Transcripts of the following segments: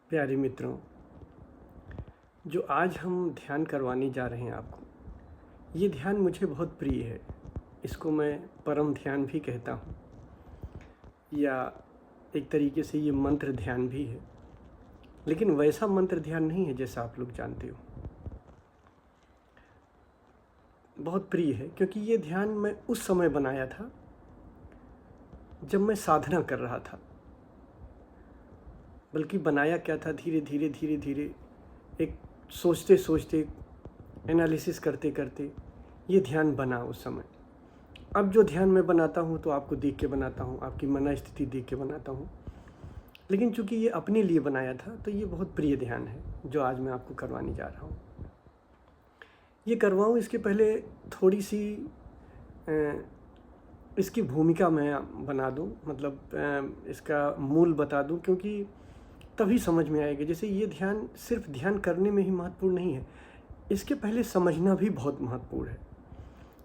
प्यारे मित्रों, जो आज हम ध्यान करवाने जा रहे हैं आपको, ये ध्यान मुझे बहुत प्रिय है। इसको मैं परम ध्यान भी कहता हूँ, या एक तरीके से ये मंत्र ध्यान भी है, लेकिन वैसा मंत्र ध्यान नहीं है जैसा आप लोग जानते हो। बहुत प्रिय है क्योंकि ये ध्यान मैं उस समय बनाया था जब मैं साधना कर रहा था। बल्कि बनाया क्या था, धीरे धीरे एक सोचते सोचते, एनालिसिस करते करते ये ध्यान बना उस समय। अब जो ध्यान मैं बनाता हूँ तो आपको देख के बनाता हूँ, आपकी मन स्थिति देख के बनाता हूँ। लेकिन चूंकि ये अपने लिए बनाया था तो ये बहुत प्रिय ध्यान है जो आज मैं आपको करवाने जा रहा हूँ। ये करवाऊँ इसके पहले थोड़ी सी इसकी भूमिका मैं बना दूँ, मतलब इसका मूल बता दूँ, क्योंकि तभी समझ में आएगा। जैसे ये ध्यान सिर्फ ध्यान करने में ही महत्वपूर्ण नहीं है, इसके पहले समझना भी बहुत महत्वपूर्ण है,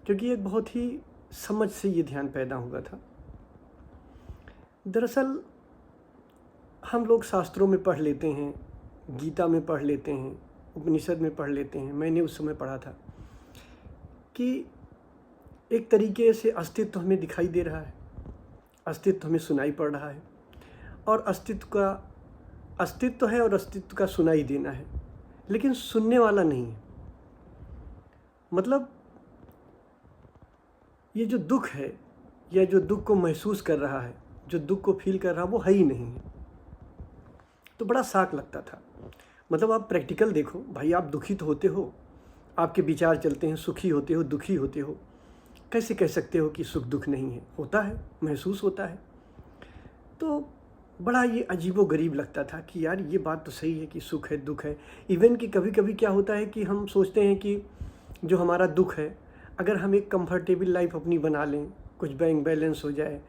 क्योंकि एक बहुत ही समझ से ये ध्यान पैदा हुआ था। दरअसल हम लोग शास्त्रों में पढ़ लेते हैं, गीता में पढ़ लेते हैं, उपनिषद में पढ़ लेते हैं। मैंने उस समय पढ़ा था कि एक तरीके से अस्तित्व हमें दिखाई दे रहा है, अस्तित्व हमें सुनाई पड़ रहा है, और अस्तित्व है और अस्तित्व का सुनाई देना है, लेकिन सुनने वाला नहीं है। मतलब ये जो दुख है, या जो दुख को महसूस कर रहा है, जो दुख को फील कर रहा है, वो है ही नहीं है। तो बड़ा शाक लगता था। मतलब आप प्रैक्टिकल देखो भाई, आप दुखी तो होते हो, आपके विचार चलते हैं, सुखी होते हो, दुखी होते हो। कैसे कह सकते हो कि सुख दुख नहीं है? होता है, महसूस होता है। तो बड़ा ये अजीबोगरीब लगता था कि यार ये बात तो सही है कि सुख है, दुख है। इवन कि कभी कभी क्या होता है कि हम सोचते हैं कि जो हमारा दुख है, अगर हम एक कंफर्टेबल लाइफ अपनी बना लें, कुछ बैंक बैलेंस हो जाए,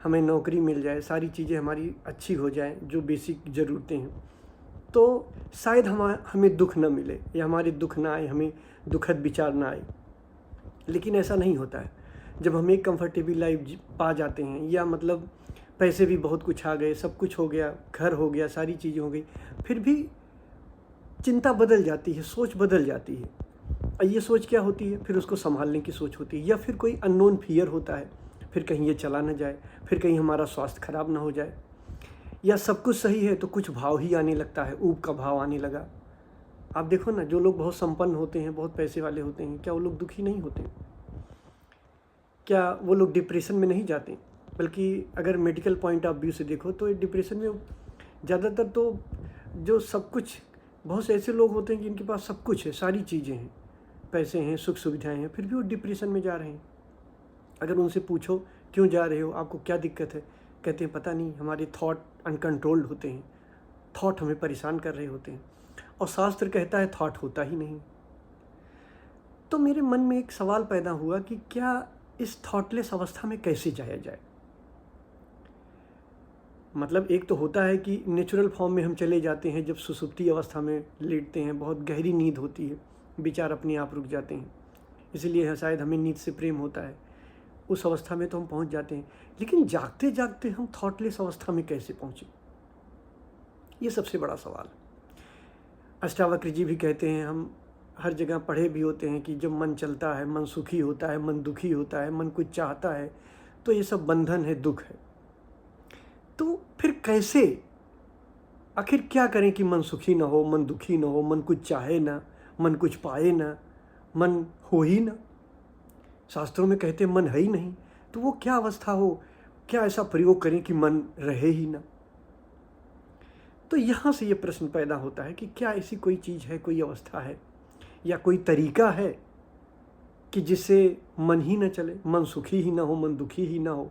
हमें नौकरी मिल जाए, सारी चीज़ें हमारी अच्छी हो जाए, जो बेसिक ज़रूरतें हैं, तो शायद हमें दुख न मिले, या हमारे दुख ना आए, हमें दुखद विचार ना आए। लेकिन ऐसा नहीं होता है। जब हम एक कंफर्टेबल लाइफ पा जाते हैं, या मतलब पैसे भी बहुत कुछ आ गए, सब कुछ हो गया, घर हो गया, सारी चीज़ें हो गई, फिर भी चिंता बदल जाती है, सोच बदल जाती है। और ये सोच क्या होती है? फिर उसको संभालने की सोच होती है, या फिर कोई अननोन फियर होता है, फिर कहीं ये चला ना जाए, फिर कहीं हमारा स्वास्थ्य खराब ना हो जाए, या सब कुछ सही है तो कुछ भाव ही आने लगता है, ऊब का भाव आने लगा। आप देखो ना, जो लोग बहुत संपन्न होते हैं, बहुत पैसे वाले होते हैं, क्या वो लोग दुखी नहीं होते? क्या वो लोग डिप्रेशन में नहीं जाते? बल्कि अगर मेडिकल पॉइंट ऑफ व्यू से देखो तो डिप्रेशन में ज़्यादातर तो जो सब कुछ, बहुत से ऐसे लोग होते हैं जिनके पास सब कुछ है, सारी चीज़ें हैं, पैसे हैं, सुख सुविधाएं हैं, फिर भी वो डिप्रेशन में जा रहे हैं। अगर उनसे पूछो क्यों जा रहे हो, आपको क्या दिक्कत है, कहते हैं पता नहीं, हमारे थॉट अनकंट्रोल्ड होते हैं, थॉट हमें परेशान कर रहे होते हैं। और शास्त्र कहता है थॉट होता ही नहीं। तो मेरे मन में एक सवाल पैदा हुआ कि क्या इस थॉटलेस अवस्था में कैसे जाया जाए। मतलब एक तो होता है कि नेचुरल फॉर्म में हम चले जाते हैं, जब सुसुप्ति अवस्था में लेटते हैं, बहुत गहरी नींद होती है, विचार अपने आप रुक जाते हैं, इसलिए शायद हमें नींद से प्रेम होता है, उस अवस्था में तो हम पहुंच जाते हैं। लेकिन जागते जागते हम थॉटलेस अवस्था में कैसे पहुँचे, ये सबसे बड़ा सवाल है। अष्टावक्र जी भी कहते हैं, हम हर जगह पढ़े भी होते हैं कि जब मन चलता है, मन सुखी होता है, मन दुखी होता है, मन कुछ चाहता है, तो ये सब बंधन है, दुख है। तो फिर कैसे, आखिर क्या करें कि मन सुखी ना हो, मन दुखी ना हो, मन कुछ चाहे ना, मन कुछ पाए ना, मन हो ही ना? शास्त्रों में कहते हैं मन है ही नहीं, तो वो क्या अवस्था हो, क्या ऐसा प्रयोग करें कि मन रहे ही ना? तो यहाँ से ये प्रश्न पैदा होता है कि क्या ऐसी कोई चीज़ है, कोई अवस्था है, या कोई तरीका है कि जिससे मन ही ना चले, मन सुखी ही ना हो, मन दुखी ही ना हो,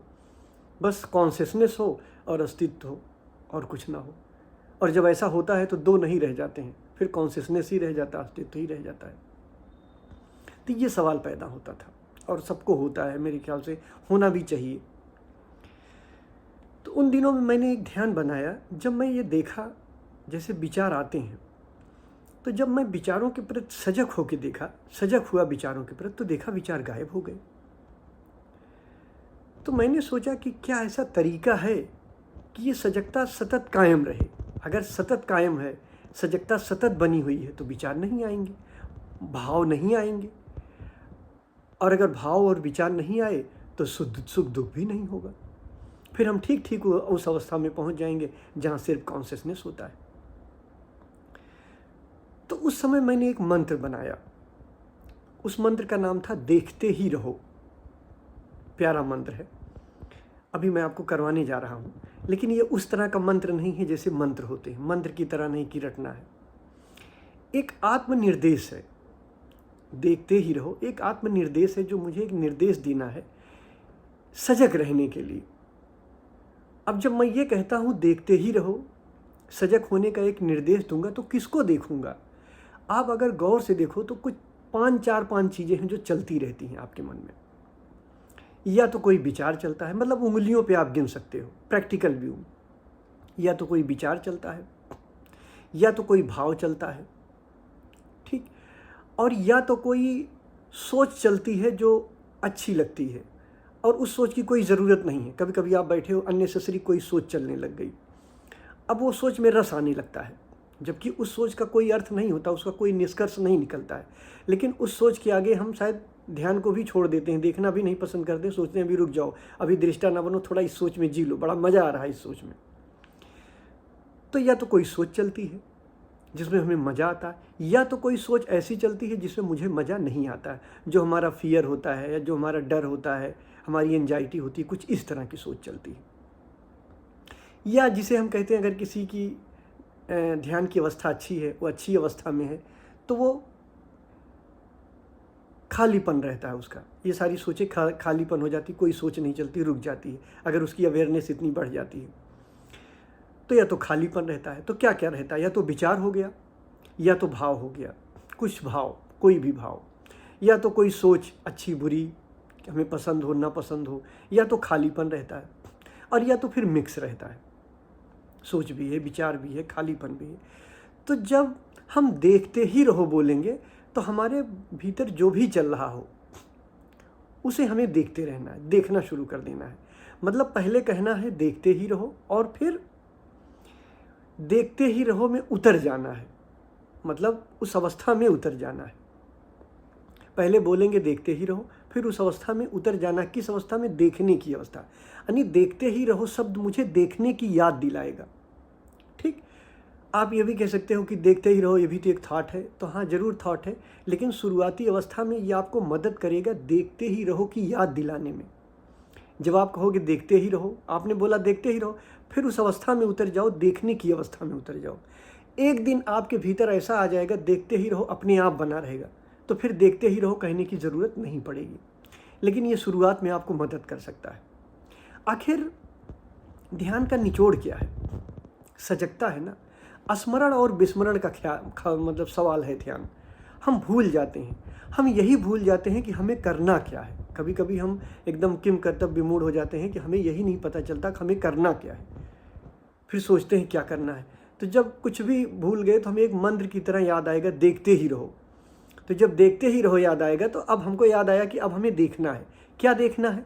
बस कॉन्शियसनेस हो और अस्तित्व हो, और कुछ ना हो। और जब ऐसा होता है तो दो नहीं रह जाते हैं, फिर कॉन्शियसनेस ही रह जाता है, अस्तित्व ही रह जाता है। तो ये सवाल पैदा होता था, और सबको होता है, मेरे ख्याल से होना भी चाहिए। तो उन दिनों में मैंने एक ध्यान बनाया, जब मैं ये देखा जैसे विचार आते हैं, तो जब मैं विचारों के प्रति सजग होकर देखा, सजग हुआ विचारों के प्रति, तो देखा विचार गायब हो गए। तो मैंने सोचा कि क्या ऐसा तरीका है कि ये सजगता सतत कायम रहे। अगर सतत कायम है, सजगता सतत बनी हुई है, तो विचार नहीं आएंगे, भाव नहीं आएंगे। और अगर भाव और विचार नहीं आए तो सुख दुख भी नहीं होगा। फिर हम ठीक ठीक उस अवस्था में पहुंच जाएंगे जहां सिर्फ कॉन्शियसनेस होता है। तो उस समय मैंने एक मंत्र बनाया। उस मंत्र का नाम था देखते ही रहो। प्यारा मंत्र है, अभी मैं आपको करवाने जा रहा हूँ। लेकिन ये उस तरह का मंत्र नहीं है जैसे मंत्र होते हैं, मंत्र की तरह नहीं कि रटना है। एक आत्मनिर्देश है, देखते ही रहो। एक आत्मनिर्देश है जो मुझे एक निर्देश देना है सजग रहने के लिए। अब जब मैं ये कहता हूँ देखते ही रहो, सजग होने का एक निर्देश दूंगा, तो किसको देखूंगा? आप अगर गौर से देखो तो कुछ 5 चीज़ें हैं जो चलती रहती हैं आपके मन में। या तो कोई विचार चलता है, मतलब उंगलियों पे आप गिन सकते हो, प्रैक्टिकल व्यू। या तो कोई विचार चलता है, या तो कोई भाव चलता है, ठीक, और या तो कोई सोच चलती है जो अच्छी लगती है और उस सोच की कोई ज़रूरत नहीं है। कभी कभी आप बैठे हो, अननेसेसरी कोई सोच चलने लग गई, अब वो सोच में रस आने लगता है, जबकि उस सोच का कोई अर्थ नहीं होता, उसका कोई निष्कर्ष नहीं निकलता है। लेकिन उस सोच के आगे हम शायद ध्यान को भी छोड़ देते हैं, देखना भी नहीं पसंद करते, सोचते हैं अभी रुक जाओ, अभी दृष्टा ना बनो, थोड़ा इस सोच में जी लो, बड़ा मज़ा आ रहा है इस सोच में। तो या तो कोई सोच चलती है जिसमें हमें मज़ा आता है, या तो कोई सोच ऐसी चलती है जिसमें मुझे मज़ा नहीं आता है, जो हमारा फियर होता है या जो हमारा डर होता है, हमारी एंजाइटी होती है, कुछ इस तरह की सोच चलती है। या जिसे हम कहते हैं, अगर किसी की ध्यान की अवस्था अच्छी है, वो अच्छी अवस्था में है, तो वो खालीपन रहता है उसका, ये सारी सोचें खालीपन हो जाती, कोई सोच नहीं चलती, रुक जाती है। अगर उसकी अवेयरनेस इतनी बढ़ जाती है तो या तो खालीपन रहता है। तो क्या क्या रहता है? या तो विचार हो गया, या तो भाव हो गया, कुछ भाव, कोई भी भाव, या तो कोई सोच अच्छी बुरी, हमें पसंद हो ना पसंद हो, या तो खालीपन रहता है, और या तो फिर मिक्स रहता है, सोच भी है, विचार भी है, खालीपन भी है। तो जब हम देखते ही रहो बोलेंगे तो हमारे भीतर जो भी चल रहा हो उसे हमें देखते रहना है, देखना शुरू कर देना है। मतलब पहले कहना है देखते ही रहो, और फिर देखते ही रहो में उतर जाना है, मतलब उस अवस्था में उतर जाना है। पहले बोलेंगे देखते ही रहो, फिर उस अवस्था में उतर जाना। किस अवस्था में? देखने की अवस्था। यानी देखते ही रहो शब्द मुझे देखने की याद दिलाएगा, ठीक। आप ये भी कह सकते हो कि देखते ही रहो, ये भी तो एक थॉट है। तो हाँ, ज़रूर थॉट है, लेकिन शुरुआती अवस्था में ये आपको मदद करेगा देखते ही रहो की याद दिलाने में। जब आप कहोगे देखते ही रहो, आपने बोला देखते ही रहो, फिर उस अवस्था में उतर जाओ, देखने की अवस्था में उतर जाओ। एक दिन आपके भीतर ऐसा आ जाएगा, देखते ही रहो अपने आप बना रहेगा, तो फिर देखते ही रहो कहने की ज़रूरत नहीं पड़ेगी। लेकिन ये शुरुआत में आपको मदद कर सकता है। आखिर ध्यान का निचोड़ क्या है? सजगता है ना। स्मरण और विस्मरण का मतलब सवाल है ध्यान। हम भूल जाते हैं, हम यही भूल जाते हैं कि हमें करना क्या है। कभी कभी हम एकदम किम कर्तव्य विमूढ़ हो जाते हैं कि हमें यही नहीं पता चलता कि हमें करना क्या है। फिर सोचते हैं क्या करना है, तो जब कुछ भी भूल गए तो हमें एक मंत्र की तरह याद आएगा देखते ही रहो। तो जब देखते ही रहो याद आएगा, तो अब हमको याद आया कि अब हमें देखना है। क्या देखना है?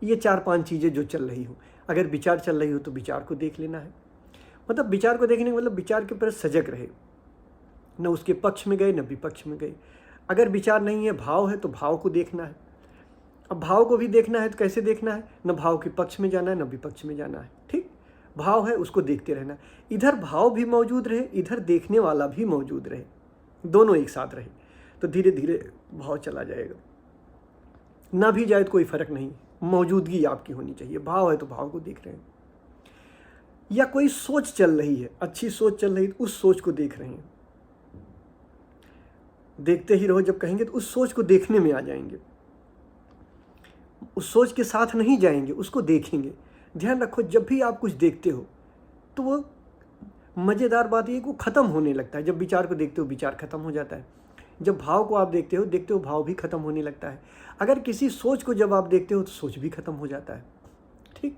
ये 4-5 चीज़ें जो चल रही हो। अगर विचार चल रही हो तो विचार को देख लेना है। मतलब विचार को देखने का मतलब विचार के ऊपर सजग रहे, न उसके पक्ष में गए न विपक्ष में गए। अगर विचार नहीं है, भाव है, तो भाव को देखना है। अब भाव को भी देखना है तो कैसे देखना है? न भाव के पक्ष में जाना है न विपक्ष में जाना है, ठीक। भाव है उसको देखते रहना, इधर भाव भी मौजूद रहे, इधर देखने वाला भी मौजूद रहे, दोनों एक साथ रहे, तो धीरे धीरे भाव चला जाएगा। ना भी जाए तो कोई फर्क नहीं, मौजूदगी आपकी होनी चाहिए। भाव है तो भाव को देख रहे हैं। या कोई सोच चल रही है, अच्छी सोच चल रही है, उस सोच को देख रहे हैं। देखते ही रहो जब कहेंगे तो उस सोच को देखने में आ जाएंगे, उस सोच के साथ नहीं जाएंगे, उसको देखेंगे। ध्यान रखो, जब भी आप कुछ देखते हो तो वो मज़ेदार बात ये कि वो ख़त्म होने लगता है। जब विचार को देखते हो विचार ख़त्म हो जाता है, जब भाव को आप देखते हो भाव भी ख़त्म होने लगता है। अगर किसी सोच को जब आप देखते हो तो सोच भी ख़त्म हो जाता है, ठीक।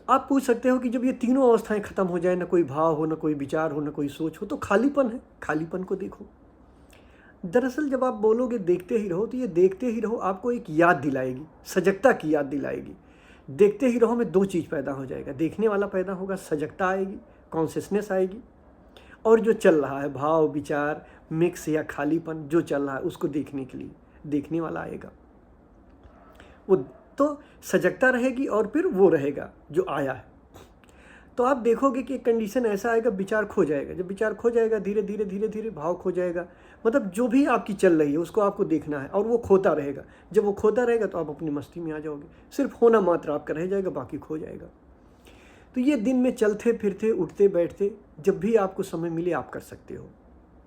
आप पूछ सकते हो कि जब ये तीनों अवस्थाएं ख़त्म हो जाए, ना कोई भाव हो, ना कोई विचार हो, ना कोई सोच हो, तो खालीपन है। खालीपन को देखो। दरअसल जब आप बोलोगे देखते ही रहो, तो ये देखते ही रहो आपको एक याद दिलाएगी, सजगता की याद दिलाएगी। देखते ही रहो में 2 चीज़ पैदा हो जाएगा, देखने वाला पैदा होगा, सजगता आएगी, कॉन्शियसनेस आएगी, और जो चल रहा है भाव विचार मिक्स या खालीपन जो चल रहा है उसको देखने के लिए देखने वाला आएगा। वो तो सजगता रहेगी और फिर वो रहेगा जो आया है। तो आप देखोगे कि एक कंडीशन ऐसा आएगा, विचार खो जाएगा। जब विचार खो जाएगा धीरे धीरे धीरे धीरे भाव खो जाएगा। मतलब जो भी आपकी चल रही है उसको आपको देखना है, और वो खोता रहेगा। जब वो खोता रहेगा तो आप अपनी मस्ती में आ जाओगे, सिर्फ होना मात्र आपका रह जाएगा, बाकी खो जाएगा। तो ये दिन में चलते फिरते उठते बैठते जब भी आपको समय मिले आप कर सकते हो,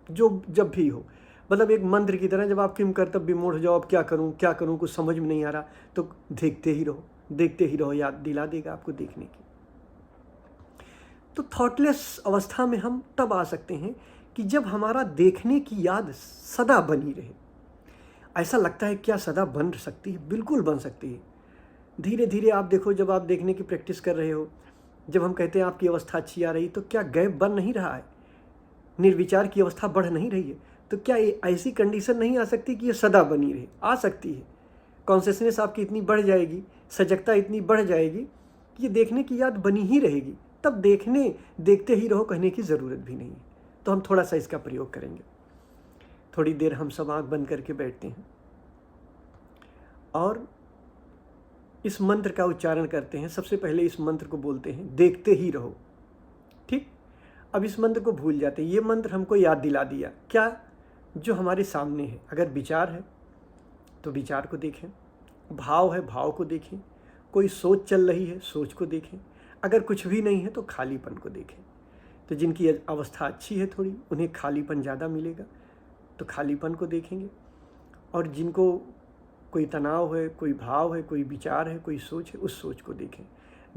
जो जब भी हो। मतलब एक मंत्र की तरह, जब आप किम कर्तव्य विमूढ़ हो जाओ, अब क्या करूँ कुछ समझ में नहीं आ रहा, तो देखते ही रहो, देखते ही रहो, याद दिला देगा आपको देखने की। तो थॉटलेस अवस्था में हम तब आ सकते हैं कि जब हमारा देखने की याद सदा बनी रहे। ऐसा लगता है क्या सदा बन सकती है? बिल्कुल बन सकती है। धीरे धीरे आप देखो, जब आप देखने की प्रैक्टिस कर रहे हो, जब हम कहते हैं आपकी अवस्था अच्छी आ रही, तो क्या गैप बन नहीं रहा है? निर्विचार की अवस्था बढ़ नहीं रही है? तो क्या ये ऐसी कंडीशन नहीं आ सकती कि ये सदा बनी रहे? आ सकती है। कॉन्शियसनेस आपकी इतनी बढ़ जाएगी, सजगता इतनी बढ़ जाएगी कि ये देखने की याद बनी ही रहेगी। तब देखते ही रहो कहने की ज़रूरत भी नहीं है। तो हम थोड़ा सा इसका प्रयोग करेंगे। थोड़ी देर हम सब आँख बंद करके बैठते हैं और इस मंत्र का उच्चारण करते हैं। सबसे पहले इस मंत्र को बोलते हैं, देखते ही रहो। ठीक, अब इस मंत्र को भूल जाते हैं। ये मंत्र हमको याद दिला दिया क्या? जो हमारे सामने है। अगर विचार है तो विचार को देखें, भाव है भाव को देखें, कोई सोच चल रही है सोच को देखें, अगर कुछ भी नहीं है तो खालीपन को देखें। तो जिनकी अवस्था अच्छी है थोड़ी, उन्हें खालीपन ज़्यादा मिलेगा, तो खालीपन को देखेंगे। और जिनको कोई तनाव है, कोई भाव है, कोई विचार है, कोई सोच है, उस सोच को देखें।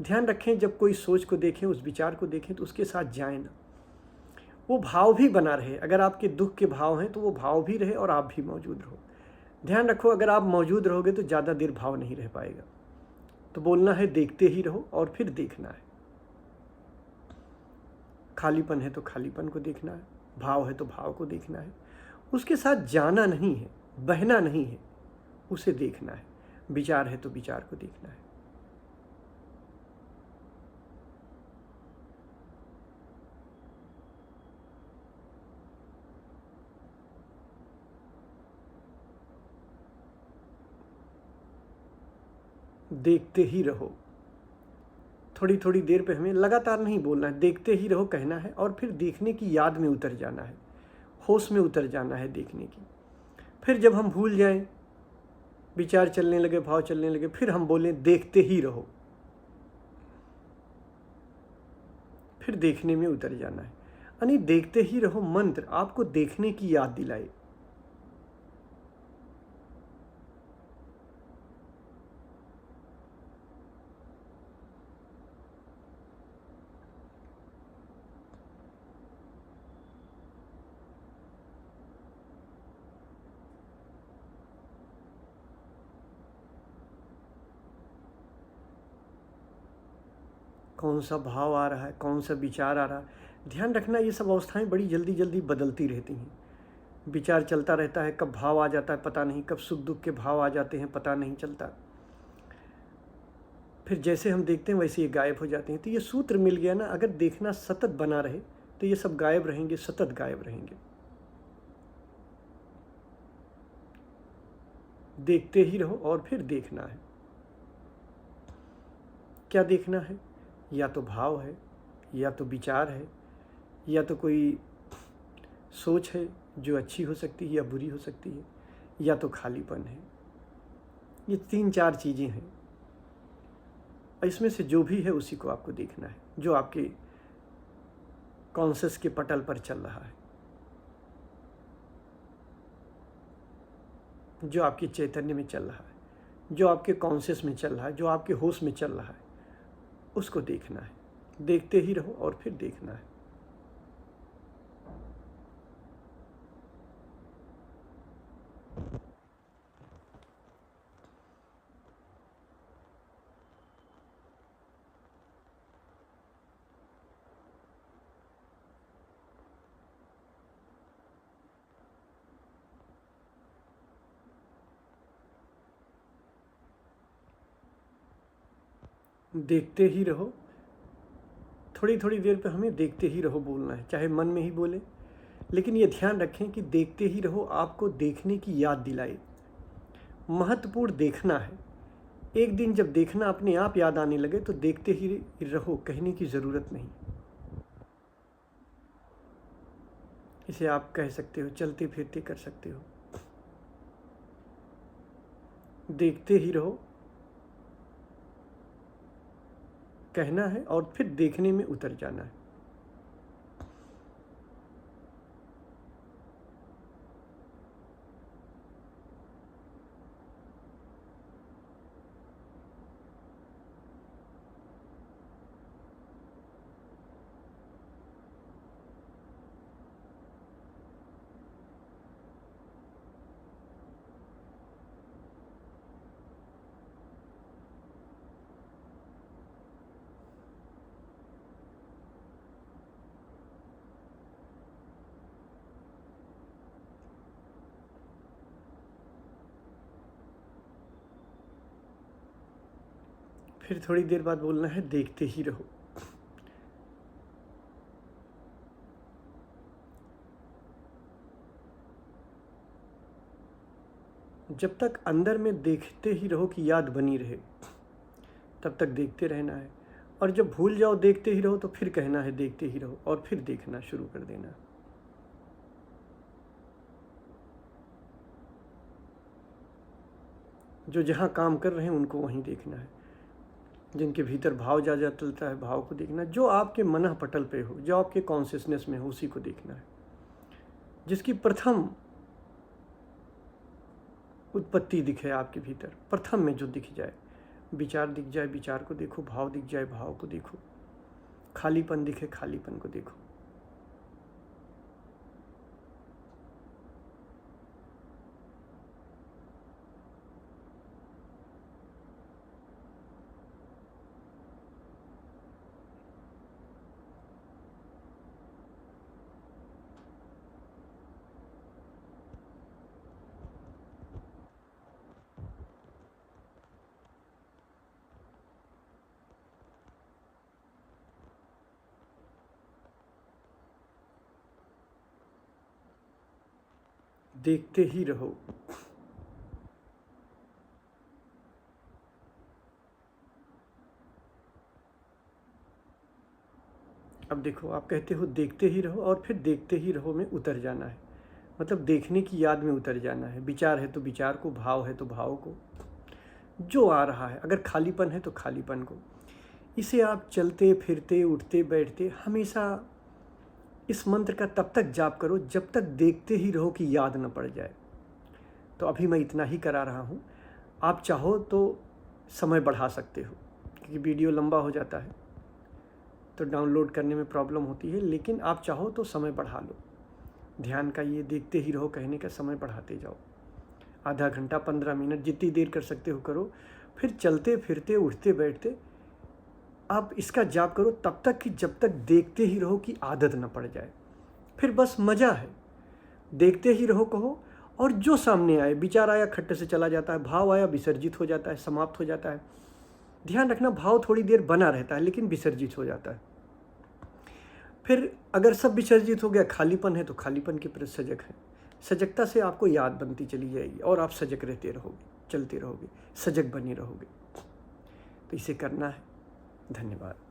ध्यान रखें, जब कोई सोच को देखें, उस विचार को देखें, तो उसके साथ जाएं ना, वो भाव भी बना रहे। अगर आपके दुख के भाव हैं तो वो भाव भी रहे और आप भी मौजूद रहो। ध्यान रखो, अगर आप मौजूद रहोगे तो ज़्यादा देर भाव नहीं रह पाएगा। तो बोलना है देखते ही रहो और फिर देखना है। खालीपन है तो खालीपन को देखना है, भाव है तो भाव को देखना है। उसके साथ जाना नहीं है, बहना नहीं है, उसे देखना है। विचार है तो विचार को देखना है। देखते ही रहो। थोड़ी थोड़ी देर पे हमें लगातार नहीं बोलना है, देखते ही रहो कहना है, और फिर देखने की याद में उतर जाना है, होश में उतर जाना है देखने की। फिर जब हम भूल जाएं, विचार चलने लगे, भाव चलने लगे, फिर हम बोलें देखते ही रहो, फिर देखने में उतर जाना है। यानी देखते ही रहो मंत्र आपको देखने की याद दिलाए। कौन सा भाव आ रहा है, कौन सा विचार आ रहा है, ध्यान रखना। ये सब अवस्थाएं बड़ी जल्दी जल्दी बदलती रहती हैं। विचार चलता रहता है, कब भाव आ जाता है पता नहीं, कब सुख दुख के भाव आ जाते हैं पता नहीं चलता। फिर जैसे हम देखते हैं वैसे ये गायब हो जाते हैं। तो ये सूत्र मिल गया ना, अगर देखना सतत बना रहे तो ये सब गायब रहेंगे, सतत गायब रहेंगे। देखते ही रहो और फिर देखना है। क्या देखना है? या तो भाव है, या तो विचार है, या तो कोई सोच है जो अच्छी हो सकती है या बुरी हो सकती है, या तो खालीपन है। ये 3-4 चीज़ें हैं, इसमें से जो भी है उसी को आपको देखना है, जो आपके कॉन्शियस के पटल पर चल रहा है, जो आपके चैतन्य में चल रहा है, जो आपके कॉन्शियस में चल रहा है, जो आपके होश में चल रहा है, उसको देखना है। देखते ही रहो और फिर देखना है। देखते ही रहो थोड़ी थोड़ी देर पे हमें देखते ही रहो बोलना है, चाहे मन में ही बोले, लेकिन ये ध्यान रखें कि देखते ही रहो आपको देखने की याद दिलाए। महत्वपूर्ण देखना है। एक दिन जब देखना अपने आप याद आने लगे तो देखते ही रहो, कहने की ज़रूरत नहीं। इसे आप कह सकते हो, चलते फिरते कर सकते हो। देखते ही रहो कहना है और फिर देखने में उतर जाना है। फिर थोड़ी देर बाद बोलना है देखते ही रहो। जब तक अंदर में देखते ही रहो कि याद बनी रहे, तब तक देखते रहना है। और जब भूल जाओ देखते ही रहो तो फिर कहना है देखते ही रहो और फिर देखना शुरू कर देना। जो जहाँ काम कर रहे हैं उनको वहीं देखना है। जिनके भीतर भाव जा चलता है भाव को देखना। जो आपके मन पटल पे हो, जो आपके कॉन्शियसनेस में हो, उसी को देखना है। जिसकी प्रथम उत्पत्ति दिखे आपके भीतर, प्रथम में जो दिख जाए, विचार दिख जाए विचार को देखो, भाव दिख जाए भाव को देखो, खालीपन दिखे खालीपन को देखो। देखते ही रहो। अब देखो, आप कहते हो देखते ही रहो और फिर देखते ही रहो में उतर जाना है। मतलब देखने की याद में उतर जाना है। विचार है तो विचार को, भाव है तो भाव को, जो आ रहा है। अगर खालीपन है तो खालीपन को। इसे आप चलते फिरते उठते बैठते हमेशा इस मंत्र का तब तक जाप करो जब तक देखते ही रहो कि याद न पड़ जाए। तो अभी मैं इतना ही करा रहा हूँ। आप चाहो तो समय बढ़ा सकते हो, क्योंकि वीडियो लंबा हो जाता है तो डाउनलोड करने में प्रॉब्लम होती है। लेकिन आप चाहो तो समय बढ़ा लो। ध्यान का ये देखते ही रहो कहने का समय बढ़ाते जाओ। आधा घंटा 15 मिनट जितनी देर कर सकते हो करो। फिर चलते फिरते उठते बैठते आप इसका जाप करो तब तक कि जब तक देखते ही रहो कि आदत न पड़ जाए। फिर बस मज़ा है। देखते ही रहो कहो, और जो सामने आए, विचार आया खट्टे से चला जाता है, भाव आया विसर्जित हो जाता है, समाप्त हो जाता है। ध्यान रखना, भाव थोड़ी देर बना रहता है लेकिन विसर्जित हो जाता है। फिर अगर सब विसर्जित हो गया, खालीपन है तो खालीपन के प्रति सजग है। सजगता से आपको याद बनती चली जाएगी और आप सजग रहते रहोगे, चलते रहोगे, सजग बने रहोगे। तो इसे करना है। धन्यवाद।